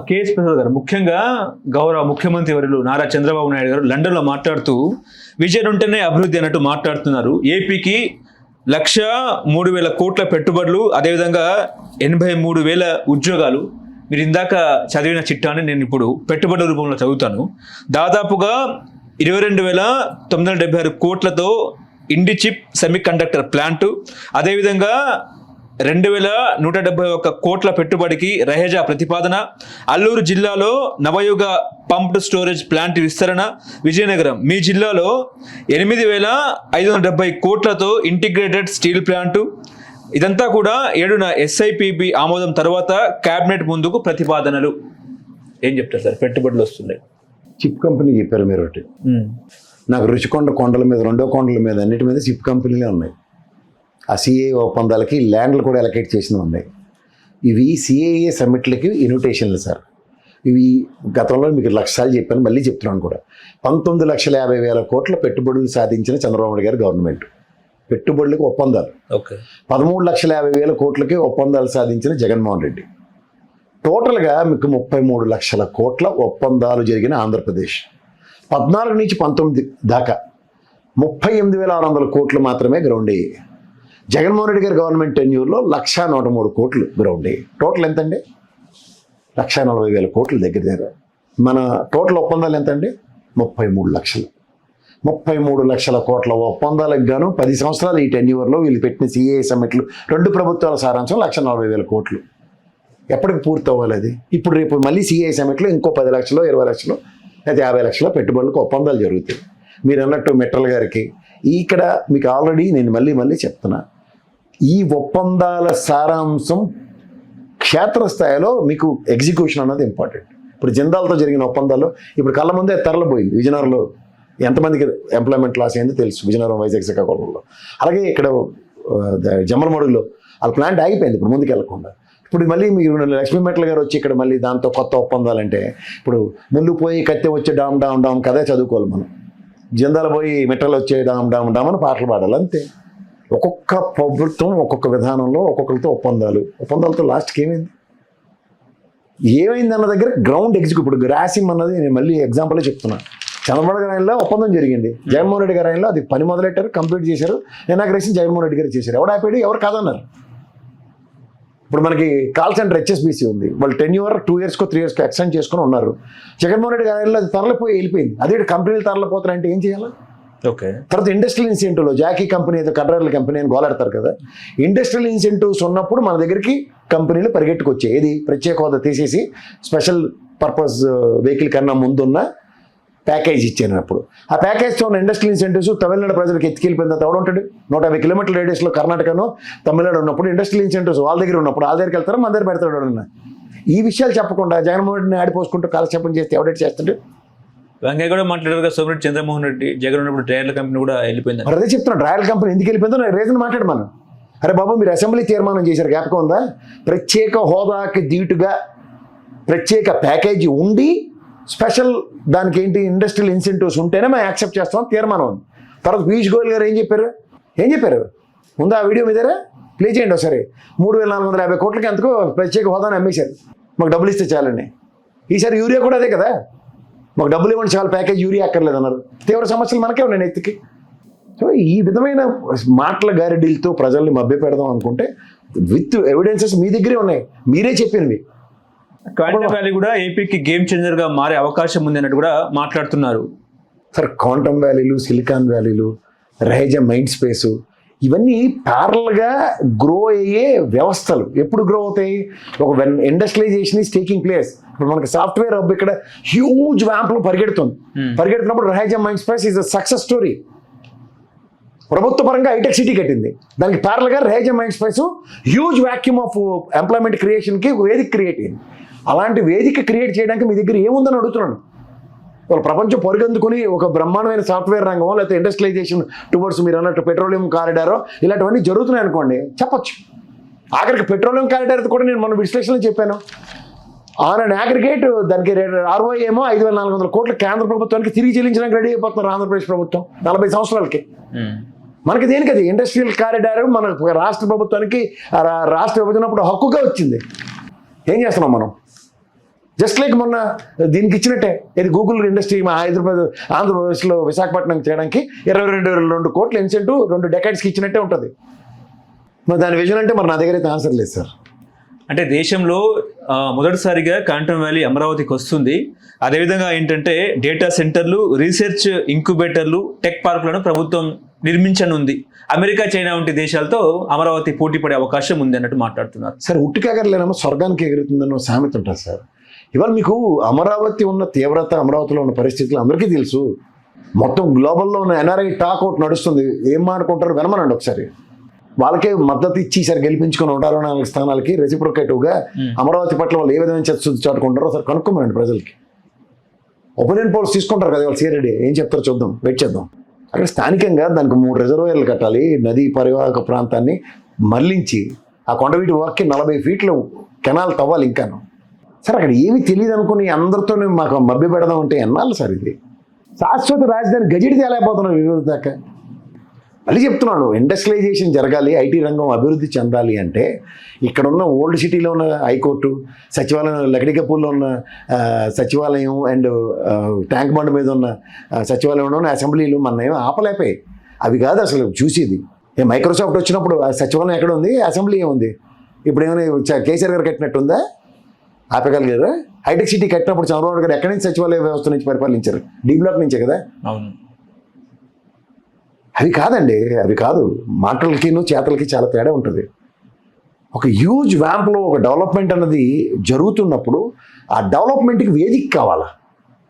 KS Prasad గారు ముఖ్యంగా గౌరవ ముఖ్యమంత్రి వర్యులు నారా చంద్రబాబు నాయుడు గారు లండన్లో మాట్లాడుతూ విజన్ ఉంటేనే అభివృద్ధి అన్నట్టు మాట్లాడుతున్నారు. ఏపీకి 1,03,000 కోట్ల పెట్టుబడులు, అదేవిధంగా 83,000 ఉద్యోగాలు. మీరు ఇందాక చదివిన చిట్టాన్ని నేను ఇప్పుడు పెట్టుబడుల రూపంలో చదువుతాను. దాదాపుగా 22,976 కోట్లతో ఇండిచిప్ సెమీ కండక్టర్ ప్లాంటు, అదేవిధంగా 2,171 కోట్ల పెట్టుబడికి రహేజా ప్రతిపాదన, అల్లూరు జిల్లాలో నవయుగ పంప్డ్ స్టోరేజ్ ప్లాంట్ విస్తరణ, విజయనగరం మీ జిల్లాలో 8,570 కోట్లతో ఇంటిగ్రేటెడ్ స్టీల్ ప్లాంటు. ఇదంతా కూడా 7న SIPB ఆమోదం తర్వాత కేబినెట్ ముందుకు ప్రతిపాదనలు. ఏం చెప్తారు సార్, పెట్టుబడులు వస్తున్నాయి? చిప్ కంపెనీ చెప్పారు మీరు ఒకటి. నాకు రుచికొండ కొండల మీద, రెండో కొండల మీద, అన్నిటి మీద చిప్ కంపెనీలే ఉన్నాయి. ఆ CAA ఒప్పందాలకి ల్యాండ్లు కూడా అలొకేట్ చేసినవి ఉన్నాయి. ఇవి CAA సమ్మిట్లకి ఇన్విటేషన్లు సార్. ఇవి గతంలో మీకు 1,00,000 సార్లు చెప్పాను, మళ్ళీ చెప్తున్నాను కూడా. 19,50,000 కోట్ల పెట్టుబడులు సాధించిన చంద్రబాబు నాయుడు గారి గవర్నమెంట్. పెట్టుబడులకు ఒప్పందాలు. 13,50,000 కోట్లకి ఒప్పందాలు సాధించిన జగన్మోహన్ రెడ్డి. టోటల్గా మీకు 33 లక్షల కోట్ల ఒప్పందాలు జరిగిన ఆంధ్రప్రదేశ్. 14 నుంచి 19 దాకా 38,600 కోట్లు మాత్రమే గ్రౌండ్ అయ్యాయి. జగన్మోహన్ రెడ్డి గారి గవర్నమెంట్ టెన్యూర్లో 1,103 కోట్లు గ్రౌండ్ అయ్యాయి. టోటల్ ఎంతండి? 1,40,000 కోట్లు దగ్గర దగ్గర. మన టోటల్ ఒప్పందాలు ఎంతండి? 33 లక్షలు. 33 లక్షల కోట్ల ఒప్పందాలకు గాను 10 సంవత్సరాలు ఈ టెన్యూర్లో వీళ్ళు పెట్టిన CAA సమ్మిట్లు, 2 ప్రభుత్వాల సారాంశం 1,40,000 కోట్లు. ఎప్పటికి పూర్తి అవ్వాలి అది? ఇప్పుడు రేపు మళ్ళీ CAA సమ్మిట్లో ఇంకో 10 లక్షలు, 20 లక్షలు, లేదా 50 లక్షల పెట్టుబడులకు ఒప్పందాలు జరుగుతాయి. మీరు అన్నట్టు మిట్టల్ గారికి ఇక్కడ మీకు ఆల్రెడీ నేను మళ్ళీ చెప్తున్నా, ఈ ఒప్పందాల సారాంశం క్షేత్రస్థాయిలో మీకు ఎగ్జిక్యూషన్ అన్నది ఇంపార్టెంట్. ఇప్పుడు జిందాల్తో జరిగిన ఒప్పందాలు ఇప్పుడు కళ్ళ ముందే తరలిపోయింది. విజయనగరంలో ఎంతమందికి ఎంప్లాయ్మెంట్ లాస్ అయిందో తెలుసు, విజయనగరం, వైజాగ్, శ్రీకాకుళంలో. అలాగే ఇక్కడ జమ్మలమడుగులో వాళ్ళ ప్లాంట్ ఆగిపోయింది ఇప్పుడు ముందుకు వెళ్లకుండా. ఇప్పుడు మళ్ళీ మీరు లక్ష్మీ మెట్ల గారు వచ్చి ఇక్కడ మళ్ళీ దాంతో కొత్త ఒప్పందాలంటే ఇప్పుడు ముందు పోయి కత్తి వచ్చే డామ్ డామ్ డామ్ కదే చదువుకోవాలి మనం. జిందాలు పోయి మెట్టలు వచ్చే డామ్ డామ్ డామ్ అని పాటలు పాడాలి అంతే. ఒక్కొక్క ప్రభుత్వం ఒక్కొక్క విధానంలో ఒక్కొక్కరితో ఒప్పందాలతో లాస్ట్కి ఏమైంది అన్న దగ్గర గ్రౌండ్ ఎగ్జిక్యూట్. ఇప్పుడు రాసిమ్ అన్నది నేను మళ్ళీ ఎగ్జాంపులే చెప్తున్నాను. చంద్రబాబు గారి ఆయనలో ఒప్పందం జరిగింది, జగన్మోహన్ రెడ్డి గారి ఆయనలో అది పని మొదలెట్టారు, కంప్లీట్ చేశారు, ఇనాగ్రేషన్ జగన్మోహన్ రెడ్డి గారు చేశారు. ఎవడు ఆపాడు? ఎవరు కాదన్నారు. ఇప్పుడు మనకి కాల్ సెంటర్ HSBC ఉంది, వాళ్ళు 10 years 2 years 3 years ఎక్స్టెండ్ చేసుకుని ఉన్నారు. జగన్మోహన్ రెడ్డి గారి అది తరలిపోయి వెళ్ళిపోయింది. అదే కంపెనీలు తరలిపోతారంటే ఏం చేయాలి? తర్వాత ఇండస్ట్రియల్ ఇన్సెంటివ్లో జాకీ కంపెనీ ఏదో కడ్రర్ల కంపెనీ అని గోలాడతారు కదా. ఇండస్ట్రియల్ ఇన్సెంటివ్స్ ఉన్నప్పుడు మన దగ్గరికి కంపెనీలు పరిగెట్టుకొచ్చాయి. ఏది? ప్రత్యేక హోదా తీసేసి స్పెషల్ పర్పస్ వెహికల్ కన్నా ముందున్న ప్యాకేజ్ ఇచ్చానప్పుడు ఆ ప్యాకేజ్తో ఉన్న ఇండస్ట్రియల్ ఇన్సెంటివ్స్ తమిళనాడు ప్రజలకు ఎత్తుకెళ్ళిపోయిన తర్వాత ఎవడుంటాడు? 150 kilometer రేడియస్లో కర్ణాటకను తమిళనాడు ఉన్నప్పుడు ఇండస్ట్రియల్ ఇన్సెంటివ్స్ వాళ్ళ దగ్గర ఉన్నప్పుడు వాళ్ళ దగ్గరికి వెళ్తారు, మన దగ్గర పెడతాడు ఎవడన్నా. ఈ విషయాలు చెప్పకుండా జగన్మోహన్ రెడ్డిని ఆడిపోసుకుంటూ కాలక్షేపం చేస్తే ఎవడేట్ చేస్తాడు? వెంకయ్య కూడా మాట్లాడారు కదా, సోమిరెడ్డి చంద్రమోహన్ రెడ్డి జగన్ ఉన్నప్పుడు డ్రైవర్ల కంపెనీ కూడా వెళ్ళిపోయింది. మరి అదే చెప్తున్నాను, డ్రైవర్ల కంపెనీ ఎందుకు వెళ్ళిపోయిందో రీజన్ మాట్లాడు మనం. అరే బాబు, మీరు అసెంబ్లీ తీర్మానం చేశారు, జ్ఞాపకం ఉందా? ప్రత్యేక హోదాకి దీటుగా ప్రత్యేక ప్యాకేజీ ఉండి స్పెషల్ దానికి ఏంటి ఇండస్ట్రియల్ ఇన్సెంటివ్స్ ఉంటేనే మేము యాక్సెప్ట్ చేస్తాం తీర్మానం ఉంది. తర్వాత పీయూష్ గోయల్ గారు ఏం చెప్పారు ముందు ఆ వీడియో మీదరే ప్లే చేయండి ఒకసారి. 3,450 కోట్లకి ఎంతకో ప్రత్యేక హోదాని అమ్మేశారు, మాకు డబ్బులు ఇస్తే చాలండి. ఈసారి యూరియా కూడా అదే కదా, మాకు డబ్బులు ఇవ్వండి చాలా, ప్యాకేజ్ యూరియా అక్కర్లేదు అన్నారు. తీవ్ర సమస్యలు మనకే ఉన్నాయి నెత్తికి. సో ఈ విధమైన మాటల గారెడీలతో ప్రజల్ని మభ్య పెడదాం అనుకుంటే విత్ ఎవిడెన్సెస్ మీ దగ్గరే ఉన్నాయి, మీరే చెప్పినవి. క్వాంటమ్ వ్యాలీ కూడా ఏపీకి గేమ్ చేంజర్ గా మారే అవకాశం ఉంది అన్నట్టు కూడా మాట్లాడుతున్నారు సార్. క్వాంటమ్ వ్యాలీలు, సిలికాన్ వ్యాలీలు, రహేజా మైండ్ స్పేసు, ఇవన్నీ ప్యారల్గా గ్రో అయ్యే వ్యవస్థలు. ఎప్పుడు గ్రో అవుతాయి? ఒక ఇండస్ట్రియలైజేషన్ ఈజ్ టేకింగ్ ప్లేస్. ఇప్పుడు మనకి సాఫ్ట్వేర్ హబ్ ఇక్కడ హ్యూజ్ వ్యాంప్లో పరిగెడుతున్నప్పుడు Raheja mind space is a success story. ప్రభుత్వ పరంగా హైటెక్ సిటీ కట్టింది, దానికి ప్యారల్గా Raheja mind space huge vacuum of employment క్రియేషన్కి వేదిక క్రియేట్ అయింది. అలాంటి వేదిక క్రియేట్ చేయడానికి మీ దగ్గర ఏముందని అడుగుతున్నాను. వాళ్ళు ప్రపంచం పొరుగందుకుని ఒక బ్రహ్మాండమైన సాఫ్ట్వేర్ రంగమో లేకపోతే ఇండస్ట్రియలైజేషన్ టువర్డ్స్ మీరు అన్నట్టు పెట్రోలియం కారిడారో ఇలాంటివన్నీ జరుగుతున్నాయి అనుకోండి, చెప్పచ్చు. ఆఖరికి పెట్రోలియం కారిడార్ కూడా నేను మన విశ్లేషణలో చెప్పాను. ఆన్ అండ్ అగ్రిగేట్ దానికి ROI ఏమో 5,400 కోట్లు కేంద్ర ప్రభుత్వానికి తిరిగి చెల్లించడానికి రెడీ అయిపోతున్నారు ఆంధ్రప్రదేశ్ ప్రభుత్వం 40 సంవత్సరాలకి. మనకి దేనికి అది ఇండస్ట్రియల్ కారిడార్ మన రాష్ట్ర ప్రభుత్వానికి రాష్ట్ర విభజనప్పుడు హక్కుగా వచ్చింది. ఏం చేస్తున్నాం మనం? జస్ట్ లైక్ మొన్న దీనికి ఇచ్చినట్టే, ఇది గూగుల్ ఇండస్ట్రీ మా ఆంధ్రప్రదేశ్లో విశాఖపట్నం చేయడానికి 22 కోట్ల ఇన్సెంటివ్ 2 డెకేడ్స్కి ఇచ్చినట్టే ఉంటుంది. మరి దాని విజన్ అంటే మరి నా దగ్గర అయితే ఆన్సర్ లేదు సార్. అంటే దేశంలో మొదటిసారిగా క్వాంటమ్ వ్యాలీ అమరావతికి వస్తుంది. అదేవిధంగా ఏంటంటే డేటా సెంటర్లు, రీసెర్చ్ ఇంక్యుబేటర్లు, టెక్ పార్కులను ప్రభుత్వం నిర్మించనుంది. అమెరికా, చైనా వంటి దేశాలతో అమరావతి పోటీ పడే అవకాశం ఉంది అన్నట్టు మాట్లాడుతున్నారు. సార్ ఉట్టికి ఎగరలేనమ్మా స్వర్గానికి ఎగురుతుందన్న సామెత ఉంటుంది సార్. ఇవాళ మీకు అమరావతి ఉన్న తీవ్రత, అమరావతిలో ఉన్న పరిస్థితులు అందరికీ తెలుసు. మొత్తం గ్లోబల్లో ఉన్న ఎన్ఆర్ఐ టాక్ అవుట్ నడుస్తుంది. ఏం మాట్లాడుకుంటారు వినమనండి ఒకసారి. వాళ్ళకే మద్దతు ఇచ్చి ఈసారి గెలిపించుకుని 164 స్థానాలకి రెసిప్రొకేటివ్గా అమరావతి పట్ల వాళ్ళు ఏ విధంగా చాటుకుంటారో ఒకసారి కనుక్కోమనండి ప్రజలకి. ఒపీనియన్ పోల్స్ తీసుకుంటారు కదా వాళ్ళు. సీరెడ్డి ఏం చెప్తారో చూద్దాం, వెయిట్ చేద్దాం. అక్కడ స్థానికంగా దానికి 3 రిజర్వాయర్లు కట్టాలి. నదీ పరివాహక ప్రాంతాన్ని మళ్లించి ఆ కొండవీటి వాక్కి 40 ఫీట్లు కెనాల్ తవ్వాలి. ఇంకాను సార్ అక్కడ ఏమీ తెలియదు అనుకుని అందరితో మాకు మభ్య పెడదాం అంటే ఎన్నాళ్ళు సార్ ఇది? శాశ్వత రాజధాని గజెట్ తేలేకపోతున్నాం ఈరోజు దాకా. మళ్ళీ చెప్తున్నాను, ఇండస్ట్రియలైజేషన్ జరగాలి, ఐటీ రంగం అభివృద్ధి చెందాలి అంటే ఇక్కడ ఉన్న ఓల్డ్ సిటీలో ఉన్న హైకోర్టు, సచివాలయం, లకడికపూర్లో ఉన్న సచివాలయం అండ్ ట్యాంక్ బండ్ మీద ఉన్న సచివాలయంలో ఉన్న అసెంబ్లీలు మన ఏమో ఆపలేపాయి. అవి కాదు అసలు చూసేది. మైక్రోసాఫ్ట్ వచ్చినప్పుడు ఆ సచివాలయం ఎక్కడ ఉంది, అసెంబ్లీ ఏముంది? ఇప్పుడు ఏమైనా కేసీఆర్ గారు కట్టినట్టుందా? ఆపగలిగారు. హైటెక్ సిటీ కట్టినప్పుడు చంద్రబాబు గారు ఎక్కడి నుంచి సచివాలయ వ్యవస్థ నుంచి పరిపాలించారు? డీ బ్లాక్ నుంచే కదా. అవును. అవి కాదండి, అవి కాదు. మాటలకి చేతలకి చాలా తేడా ఉంటుంది. ఒక హ్యూజ్ వ్యాంప్లో ఒక డెవలప్మెంట్ అన్నది జరుగుతున్నప్పుడు ఆ డెవలప్మెంట్కి వేదిక కావాలా?